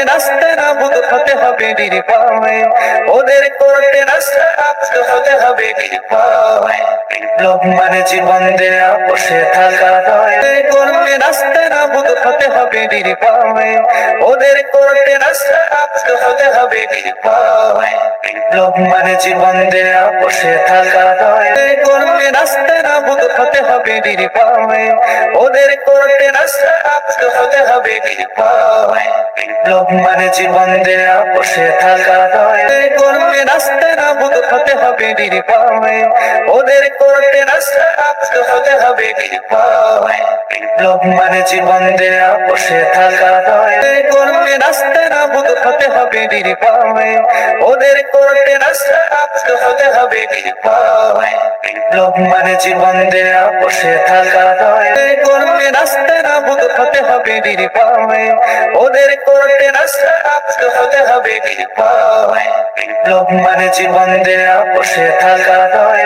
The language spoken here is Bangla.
করতে রাস্তা নাবুদ হতে হবে নির্ভয়, ওদের করতে রাস্তা নাবুদ হতে হবে নির্ভয়। বিপ্লব মানে জীবন দেয়া বসে থাকা নয়, করতে রাস্তা নাবুদ হতে হবে নির্ভয়, ওদের করতে রাস্তা নাবুদ হতে হবে নির্ভয়। বিপ্লব মানে জীবন দেয়া বসে থাকা নয়, করতে রাস্তা নাবুদ হতে হবে নির্ভয়, ওদের করতে রাস্তা নাবুদ হতে হবে নির্ভয়। বিপ্লব মানে জীবন দেয়া বসে থাকা নয়, করতে রাস্তা নাবুদ হতে হবে নির্ভয়, ওদের করতে রাস্তা নাবুদ হতে হবে নির্ভয়। বিপ্লব মানে জীবন দেয়া বসে থাকা নয়, করতে রাস্তা নাবুদ হতে হবে নির্ভয়, ওদের করতে রাস্তা নাবুদ হতে হবে নির্ভয়। বিপ্লব মানে জীবন দেয়া বসে থাকা নয়, করতে রাস্তা নাবুদ হতে হবে নির্ভয়, ওদের করতে রাস্তা নাবুদ হতে হবে নির্ভয়। বিপ্লব মানে জীবন দেয়া বসে থাকা নয়।